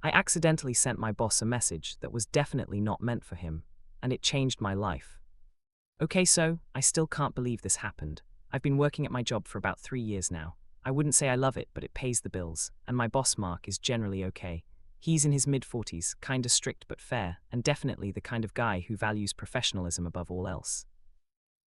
I accidentally sent my boss a message that was definitely not meant for him, and it changed my life. Okay, so, I still can't believe this happened. I've been working at my job for about 3 years now. I wouldn't say I love it, but it pays the bills, and my boss Mark is generally okay. He's in his mid-40s, kinda strict but fair, and definitely the kind of guy who values professionalism above all else.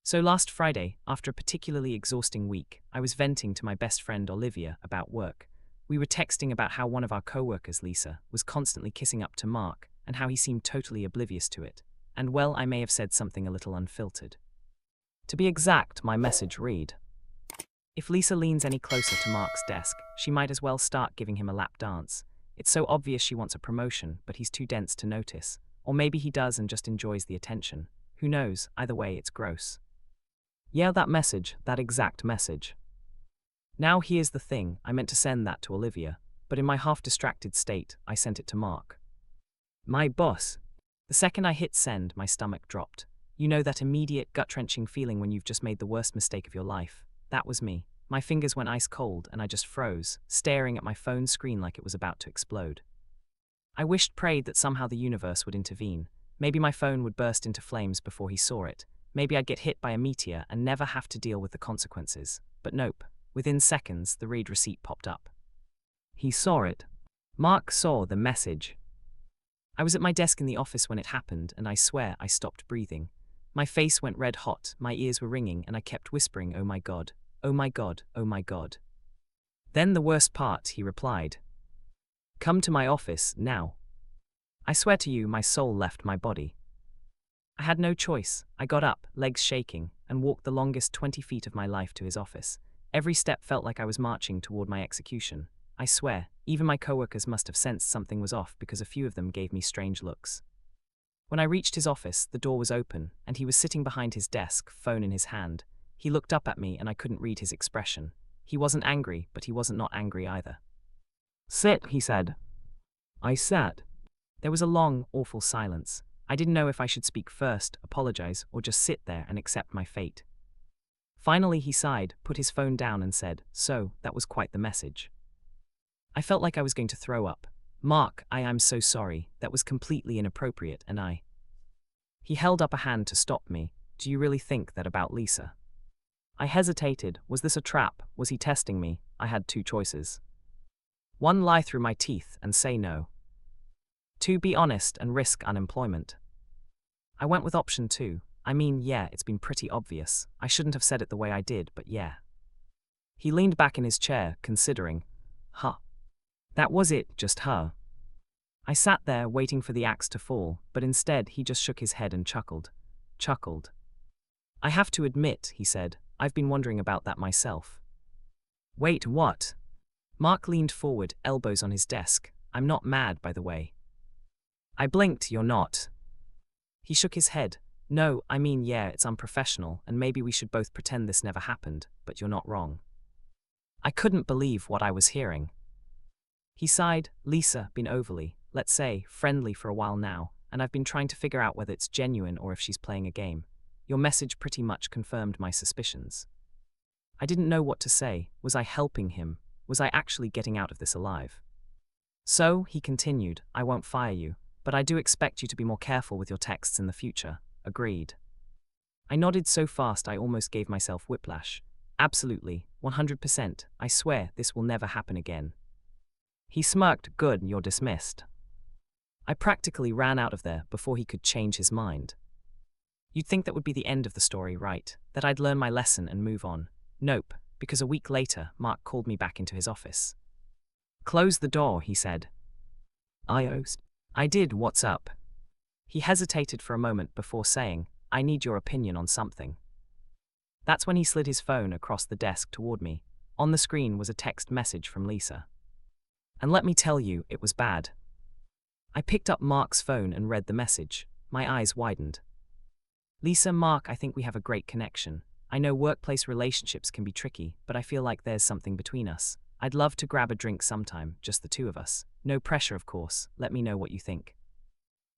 So last Friday, after a particularly exhausting week, I was venting to my best friend Olivia about work. We were texting about how one of our co-workers, Lisa, was constantly kissing up to Mark, and how he seemed totally oblivious to it. And well, I may have said something a little unfiltered. To be exact, my message read: if Lisa leans any closer to Mark's desk, she might as well start giving him a lap dance. It's so obvious she wants a promotion, but he's too dense to notice. Or maybe he does and just enjoys the attention. Who knows? Either way, it's gross. Yeah, that message, that exact message. Now here's the thing, I meant to send that to Olivia, but in my half-distracted state, I sent it to Mark. My boss. The second I hit send, my stomach dropped. You know that immediate, gut-wrenching feeling when you've just made the worst mistake of your life? That was me. My fingers went ice cold and I just froze, staring at my phone screen like it was about to explode. I prayed that somehow the universe would intervene. Maybe my phone would burst into flames before he saw it. Maybe I'd get hit by a meteor and never have to deal with the consequences. But nope. Within seconds, the read receipt popped up. He saw it. Mark saw the message. I was at my desk in the office when it happened, and I swear I stopped breathing. My face went red hot, my ears were ringing, and I kept whispering, "Oh my God, oh my God, oh my God." Then the worst part, he replied. "Come to my office, now." I swear to you, my soul left my body. I had no choice. I got up, legs shaking, and walked the longest 20 feet of my life to his office. Every step felt like I was marching toward my execution. I swear, even my coworkers must have sensed something was off because a few of them gave me strange looks. When I reached his office, the door was open, and he was sitting behind his desk, phone in his hand. He looked up at me and I couldn't read his expression. He wasn't angry, but he wasn't not angry either. "Sit," he said. I sat. There was a long, awful silence. I didn't know if I should speak first, apologize, or just sit there and accept my fate. Finally he sighed, put his phone down and said, "So, that was quite the message." I felt like I was going to throw up. "Mark, I am so sorry, that was completely inappropriate and I..." He held up a hand to stop me. "Do you really think that about Lisa?" I hesitated. Was this a trap? Was he testing me? I had two choices. 1, lie through my teeth and say no. 2, be honest and risk unemployment. I went with option 2. I mean, yeah, it's been pretty obvious. I shouldn't have said it the way I did, but yeah. He leaned back in his chair, considering. Huh. That was it, just her. I sat there waiting for the axe to fall, but instead he just shook his head and chuckled. "I have to admit," he said, "I've been wondering about that myself." "Wait, what?" Mark leaned forward, elbows on his desk. "I'm not mad, by the way." I blinked. "You're not?" He shook his head. "No, I mean, yeah, it's unprofessional, and maybe we should both pretend this never happened, but you're not wrong." I couldn't believe what I was hearing. He sighed. "Lisa, been overly, let's say, friendly for a while now, and I've been trying to figure out whether it's genuine or if she's playing a game. Your message pretty much confirmed my suspicions." I didn't know what to say. Was I helping him? Was I actually getting out of this alive? "So," he continued, "I won't fire you, but I do expect you to be more careful with your texts in the future." Agreed. I nodded so fast I almost gave myself whiplash. "Absolutely, 100%, I swear this will never happen again." He smirked. "Good, you're dismissed." I practically ran out of there before he could change his mind. You'd think that would be the end of the story, right? That I'd learn my lesson and move on. Nope, because a week later, Mark called me back into his office. "Close the door," he said. I did. "What's up?" He hesitated for a moment before saying, "I need your opinion on something." That's when he slid his phone across the desk toward me. On the screen was a text message from Lisa. And let me tell you, it was bad. I picked up Mark's phone and read the message. My eyes widened. "Lisa, Mark, I think we have a great connection. I know workplace relationships can be tricky, but I feel like there's something between us. I'd love to grab a drink sometime, just the two of us. No pressure, of course. Let me know what you think."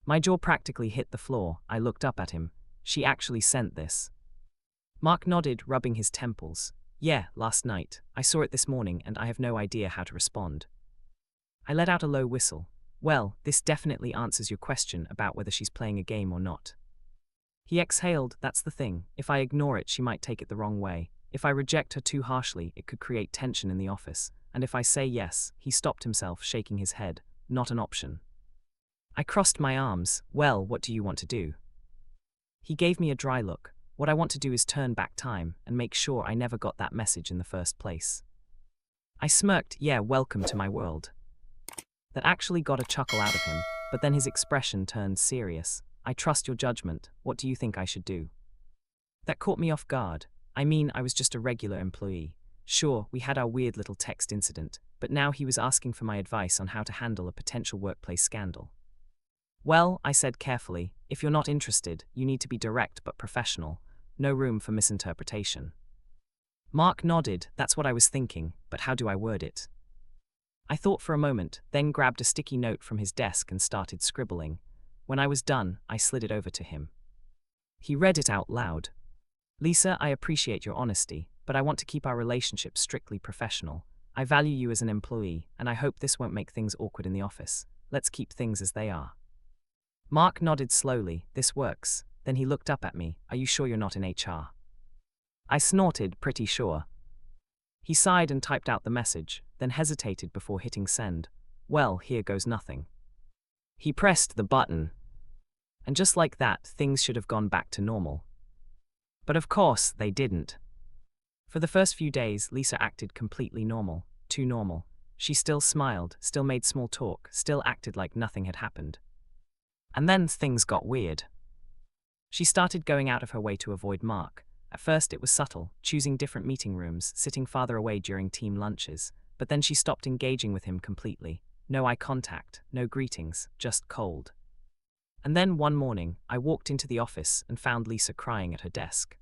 My jaw practically hit the floor. I looked up at him. She actually sent this. Mark nodded, rubbing his temples. "Yeah, last night. I saw it this morning and I have no idea how to respond." I let out a low whistle. Well, this definitely answers your question about whether she's playing a game or not. He exhaled, that's the thing. If I ignore it, she might take it the wrong way. If I reject her too harshly, it could create tension in the office. And if I say yes, he stopped himself, shaking his head. Not an option. I crossed my arms. Well, what do you want to do? He gave me a dry look. What I want to do is turn back time and make sure I never got that message in the first place. I smirked, yeah, welcome to my world. That actually got a chuckle out of him, but then his expression turned serious. I trust your judgment. What do you think I should do? That caught me off guard. I mean, I was just a regular employee. Sure, we had our weird little text incident, but now he was asking for my advice on how to handle a potential workplace scandal. Well, I said carefully, if you're not interested, you need to be direct but professional. No room for misinterpretation. Mark nodded, that's what I was thinking, but how do I word it? I thought for a moment, then grabbed a sticky note from his desk and started scribbling. When I was done, I slid it over to him. He read it out loud. Lisa, I appreciate your honesty, but I want to keep our relationship strictly professional. I value you as an employee, and I hope this won't make things awkward in the office. Let's keep things as they are. Mark nodded slowly. This works. Then he looked up at me. Are you sure you're not in HR? I snorted, pretty sure. He sighed and typed out the message, then hesitated before hitting send. Well, here goes nothing. He pressed the button. And just like that, things should have gone back to normal. But of course, they didn't. For the first few days, Lisa acted completely normal, too normal. She still smiled, still made small talk, still acted like nothing had happened. And then things got weird. She started going out of her way to avoid Mark. At first it was subtle, choosing different meeting rooms, sitting farther away during team lunches, but then she stopped engaging with him completely. No eye contact, no greetings, just cold. And then one morning, I walked into the office and found Lisa crying at her desk.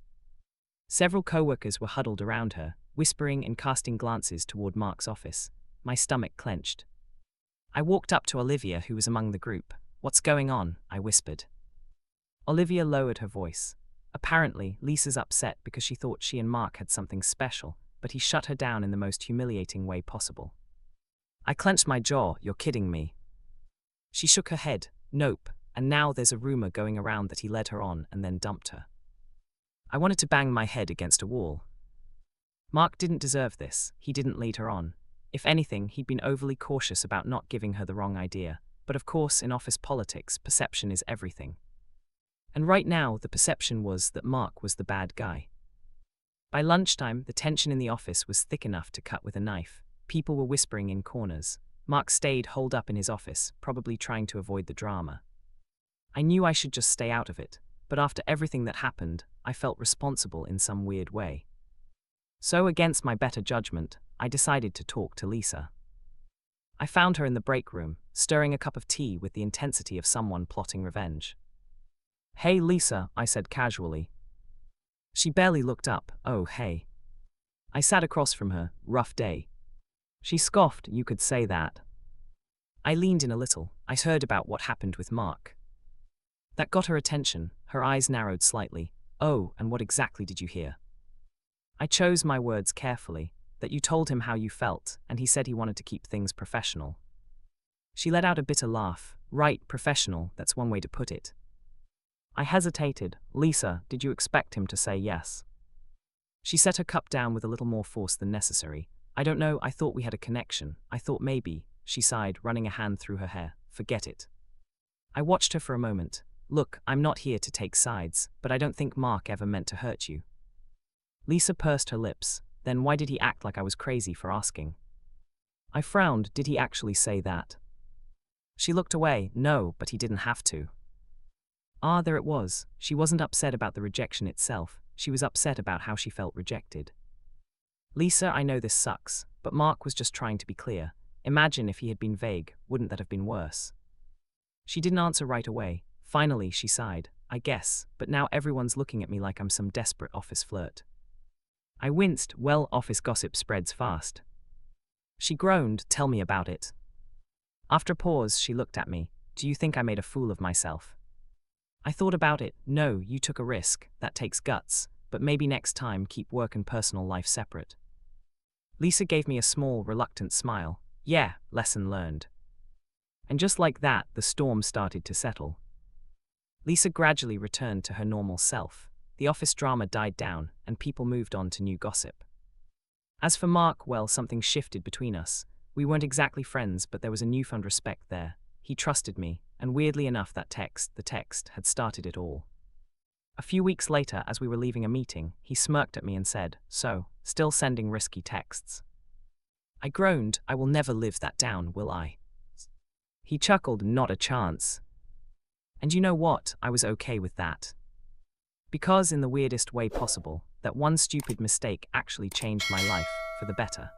Several co-workers were huddled around her, whispering and casting glances toward Mark's office. My stomach clenched. I walked up to Olivia, who was among the group. What's going on? I whispered. Olivia lowered her voice. Apparently, Lisa's upset because she thought she and Mark had something special, but he shut her down in the most humiliating way possible. I clenched my jaw. You're kidding me. She shook her head. Nope, and now there's a rumor going around that he led her on and then dumped her. I wanted to bang my head against a wall. Mark didn't deserve this. He didn't lead her on. If anything, he'd been overly cautious about not giving her the wrong idea. But of course, in office politics, perception is everything. And right now, the perception was that Mark was the bad guy. By lunchtime, the tension in the office was thick enough to cut with a knife. People were whispering in corners. Mark stayed holed up in his office, probably trying to avoid the drama. I knew I should just stay out of it, but after everything that happened, I felt responsible in some weird way. So, against my better judgment, I decided to talk to Lisa. I found her in the break room, stirring a cup of tea with the intensity of someone plotting revenge. Hey Lisa, I said casually. She barely looked up. Oh, hey. I sat across from her. Rough day. She scoffed. You could say that. I leaned in a little. I'd heard about what happened with Mark. That got her attention. Her eyes narrowed slightly. Oh, and what exactly did you hear? I chose my words carefully. That you told him how you felt, and he said he wanted to keep things professional. She let out a bitter laugh. Right, professional, that's one way to put it. I hesitated. Lisa, did you expect him to say yes? She set her cup down with a little more force than necessary. I don't know, I thought we had a connection. I thought maybe, she sighed, running a hand through her hair. Forget it. I watched her for a moment. Look, I'm not here to take sides, but I don't think Mark ever meant to hurt you. Lisa pursed her lips. Then why did he act like I was crazy for asking? I frowned. Did he actually say that? She looked away. No, but he didn't have to. Ah, there it was. She wasn't upset about the rejection itself. She was upset about how she felt rejected. Lisa, I know this sucks, but Mark was just trying to be clear. Imagine if he had been vague. Wouldn't that have been worse? She didn't answer right away. Finally, she sighed. I guess, but now everyone's looking at me like I'm some desperate office flirt. I winced. Well, office gossip spreads fast. She groaned. Tell me about it. After a pause, she looked at me. Do you think I made a fool of myself? I thought about it. No, you took a risk. That takes guts. But maybe next time keep work and personal life separate. Lisa gave me a small, reluctant smile. Yeah, lesson learned. And just like that, the storm started to settle. Lisa gradually returned to her normal self. The office drama died down, and people moved on to new gossip. As for Mark, well, something shifted between us. We weren't exactly friends, but there was a newfound respect there. He trusted me, and weirdly enough, the text, had started it all. A few weeks later, as we were leaving a meeting, he smirked at me and said, "So, still sending risky texts?" I groaned. "I will never live that down, will I?" He chuckled, "Not a chance." And you know what? I was okay with that. Because, in the weirdest way possible, that one stupid mistake actually changed my life for the better.